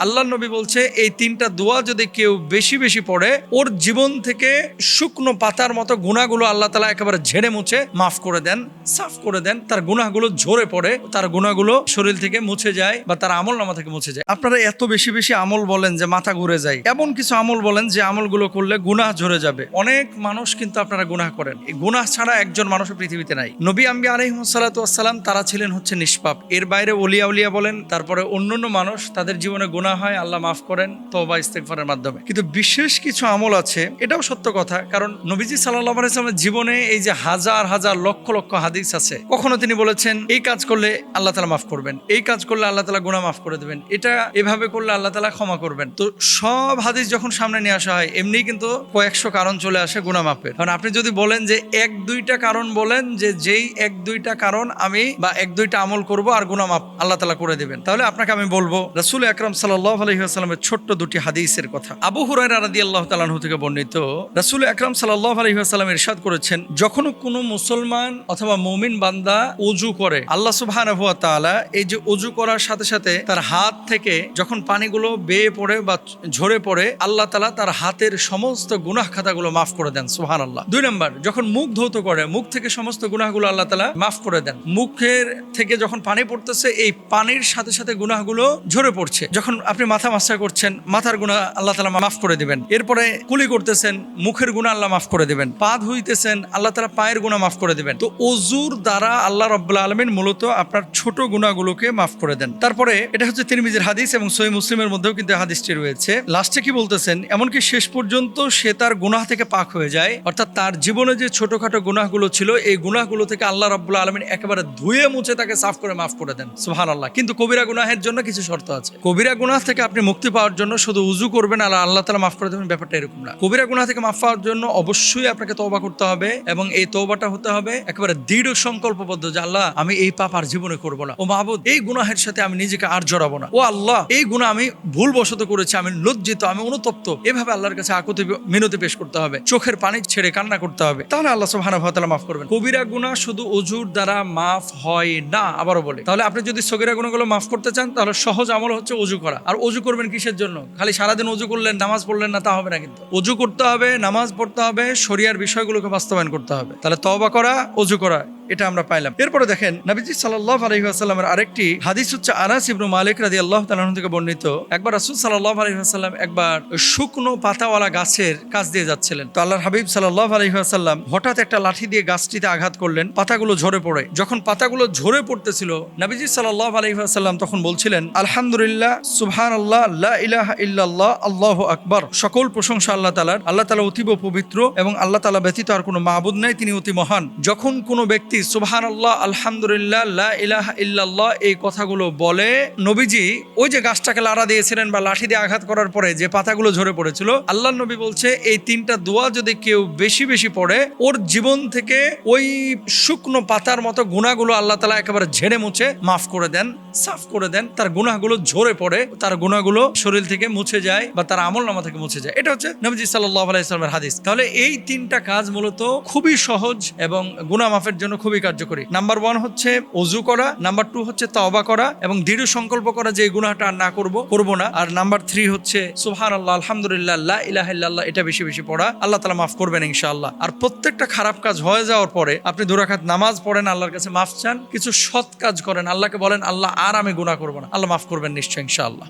আল্লাহ নবী বলছে এই তিনটা দোয়া যদি কেউ বেশি বেশি পড়ে ওর জীবন থেকে শুকনো পাতার মতো গুনাহগুলো আল্লাহ তাআলা একেবারে ঝেড়ে মুছে মাফ করে দেন, সাফ করে দেন। তার গুনাহগুলো ঝরে পড়ে, তার গুনাহগুলো শরীর থেকে মুছে যায় বা তার আমলনামা থেকে মুছে যায়। আপনারা এত বেশি বেশি আমল বলেন যে মাথা ঘুরে যায়, এমন কিছু আমল বলেন যে আমলগুলো করলে গুনাহ ঝরে যাবে। অনেক মানুষ কিন্তু আপনারা গুনাহ করেন, এই গুনাহ ছাড়া একজন মানুষ পৃথিবীতে নাই। নবী আম্বিয়া আলাইহিস সালাতু ওয়াস সালাম তারা ছিলেন হচ্ছে নিষ্পাপ। এর বাইরে ওলিয়া উলিয়া বলেন, তারপরে অন্যান্য মানুষ তাদের জীবনে গুনাহ হয়, আল্লাহ মাফ করেন তওবা ইস্তেগফারের মাধ্যমে। কিন্তু বিশেষ কিছু আমল আছে, এটাও সত্য কথা, কারণ নবীজি সাল্লাল্লাহু আলাইহি ওয়াসাল্লামের জীবনে এই যে হাজার হাজার লক্ষ লক্ষ হাদিস আছে, কখনো তিনি বলেছেন এই কাজ করলে আল্লাহ তাআলা মাফ করবেন, এই কাজ করলে আল্লাহ তাআলা গুনাহ মাফ করে দেবেন, এটা এভাবে করলে আল্লাহ তাআলা ক্ষমা করবেন। তো সব হাদিস যখন সামনে নিয়ে আসা হয়, এমনি কিন্তু কয়েকশো কারণ চলে আসে গুনাহ মাফের। কারণ আপনি যদি বলেন যে এক দুইটা কারণ বলেন, যে যেই এক দুইটা কারণ আমি বা এক দুইটা আমল করব আর গুনাহ মাফ আল্লাহ তাআলা করে দেবেন, তাহলে আপনাকে আমি বলবো রাসূল আকরাম সাল্লাল্লাহু আলাইহি ওয়াসাল্লামের ছোট্ট দুটি হাদিসের কথা। আবু হুরায়রা রাদিয়াল্লাহু তাআলা আনহু থেকে বর্ণিত, রাসূল আকরাম সাল্লাল্লাহু আলাইহি ওয়াসাল্লাম ইরশাদ করেছেন, যখন কোনো মুসলমান অথবা মুমিন বান্দা ওযু করে, আল্লাহ সুবহানাহু ওয়া তাআলা এই যে ওযু করার সাথে সাথে তার হাত থেকে যখন পানিগুলো বেয়ে পড়ে বা ঝরে পড়ে, আল্লাহ তাআলা তার হাতের সমস্ত গুনাহ খাতাগুলো মাফ করে দেন। সুবহানাল্লাহ। 2 নম্বর, যখন মুখ ধৌত করে, মুখ থেকে সমস্ত গুনাহগুলো আল্লাহ তাআলা মাফ করে দেন। মুখের থেকে যখন পানি পড়তেছে, এই পানির সাথে সাথে গুনাহগুলো ঝরে পড়ছে। যখন আপনি মাথা মাসা করছেন, মাথার গুনাহ আল্লাহ তাআলা মাফ করে দিবেন। এরপরে কুলি করতেছেন, মুখের গুনাহ আল্লাহ মাফ করে দিবেন। পা ধুইতেছেন, আল্লাহ তাআলা পায়ের গুনাহ মাফ করে দিবেন। তো ওযুর দ্বারা আল্লাহ রাব্বুল আলামিন মূলত আপনার ছোট গুনাহগুলোকে মাফ করে দেন। তারপরে এটা হচ্ছে তিরমিজির হাদিস এবং সহিহ মুসলিমের মধ্যেও কিন্তু হাদিসটি রয়েছে। লাস্টে কি বলতেছেন, এমনকি শেষ পর্যন্ত সে তার গুনাহ থেকে পাক হয়ে যায়, অর্থাৎ তার জীবনে যে ছোটখাটো গুনাহগুলো ছিল, এই গুনাহগুলো থেকে আল্লাহ রাব্বুল আলামিন একেবারে ধুয়ে মুছে তাকে সাফ করে মাফ করে দেন। সুবহানাল্লাহ। কিন্তু কবিরা গুনাহের জন্য কিছু শর্ত আছে। কবিরা গুনাহ থেকে আপনি মুক্তি পাওয়ার জন্য শুধু উযু করবেন আর আল্লাহ তাআলা মাফ করে দেবেন, ব্যাপারটা এরকম না। কবিরা গুনাহ থেকে মাফ পাওয়ার জন্য অবশ্যই আপনাকে তওবা করতে হবে, এবং এই তওবাটা হতে হবে একেবারে দৃঢ় সংকল্পবদ্ধ যে আল্লাহ আমি এই পাপ আর জীবনে করব না। ও মাহবুদ, এই গুনাহের সাথে আমি নিজেকে আর জড়াবো না। ও আল্লাহ, এই গুনাহ আমি ভুলবশত করেছি, আমি লজ্জিত, আমি অনুতপ্ত। এভাবে আল্লাহর কাছে আকুতি মিনতি পেশ করতে হবে, চোখের পানি ছেড়ে কান্না করতে হবে, তাহলে আল্লাহ সুবহানাহু ওয়া তাআলা মাফ করবেন। কবিরা গুনাহ শুধু ওযুর দ্বারা মাফ হয় না, আবারও বলে। তাহলে আপনি যদি সগীরা গুনাহগুলো মাফ করতে চান, তাহলে সহজ আমল হচ্ছে ওযু করা। আর ওযু করবেন কিসের জন্য? খালি সারাদিন ওযু করলেন, নামাজ পড়লেন না, তা হবে না। কিন্তু ওযু করতে হবে, নামাজ পড়তে হবে, শরিয়ার বিষয়গুলোকে বাস্তবায়ন করতে হবে। তাহলে তওবা করা, ওযু করা, এটা আমরা পাইলাম। এরপরে দেখেন নবীজি সাল্লাল্লাহু আলাইহি ওয়াসাল্লামের আরেকটি হাদিস হচ্ছে আনাস ইবনে মালিক রাদিয়াল্লাহু তাআলা আনহু থেকে বর্ণিত। একবার রাসূল সাল্লাল্লাহু আলাইহি ওয়াসাল্লাম একবার শুকনো পাতাওয়ালা গাছের কাছ দিয়ে যাচ্ছিলেন। তো আল্লাহর হাবিব সাল্লাল্লাহু আলাইহি ওয়াসাল্লাম হঠাৎ একটা লাঠি দিয়ে গাছটিতে আঘাত করলেন, পাতাগুলো ঝরে পড়ে। যখন পাতাগুলো ঝরে পড়তেছিল, নবীজি সাল্লাল্লাহু আলাইহি ওয়াসাল্লাম তখন বলছিলেন, আলহামদুলিল্লাহ, সুবহানাল্লাহ, লা ইলাহা ইল্লাল্লাহ, আল্লাহু আকবার। সকল প্রশংসা আল্লাহ তাআলার। আল্লাহ তাআলা অতীব পবিত্র এবং আল্লাহ তাআলা ব্যতীত আর কোনো মাবুদ নাই, তিনি অতি মহান। যখন কোনো ব্যক্তি সুবহানাল্লাহ, আলহামদুলিল্লাহ, লা ইলাহা ইল্লাল্লাহ এই কথাগুলো বলে, নবীজি ওই যে গাছটাকে লাড়া দিয়েছিলেন বা লাঠি দিয়ে আঘাত করার পরে যে পাতাগুলো ঝরে পড়েছিল, আল্লাহর নবী বলছে এই তিনটা দোয়া যদি কেউ বেশি বেশি পড়ে, ওর জীবন থেকে ওই শুকনো পাতার মতো গুনাহগুলো আল্লাহ তাআলা একেবারে ঝেড়ে মুছে মাফ করে দেন, সাফ করে দেন। তার গুনাহগুলো ঝরে পড়ে, তার গুনাহগুলো শরীর থেকে মুছে যায় বা তার আমলনামা থেকে মুছে যায়। এটা হচ্ছে নবীজি সাল্লাল্লাহু আলাইহি ওয়াসাল্লামের হাদিস। তাহলে এই তিনটা কাজ মূলত খুবই সহজ এবং গুনাহ মাফের জন্য খুবই কার্যকরী। নাম্বার 1 হচ্ছে ওযু করা, নাম্বার 2 হচ্ছে তওবা করা এবং দৃঢ় সংকল্প করা যে এই গুনাহটা আর না করব না, আর নাম্বার 3 হচ্ছে সুবহানাল্লাহ, আলহামদুলিল্লাহ, লা ইলাহা ইল্লাল্লাহ এটা বেশি বেশি পড়া। আল্লাহ তাআলা মাফ করবেন ইনশাআল্লাহ। আর প্রত্যেকটা খারাপ কাজ হয়ে যাওয়ার পরে আপনি 2 রাকাত নামাজ পড়েন, আল্লাহর কাছে মাফ চান, কিছু সৎ কাজ করেন, আল্লাহকে বলেন আল্লাহ আর আমি গুনাহ করব না, আল্লাহ মাফ করবেন নিশ্চয়ই ইনশাআল্লাহ।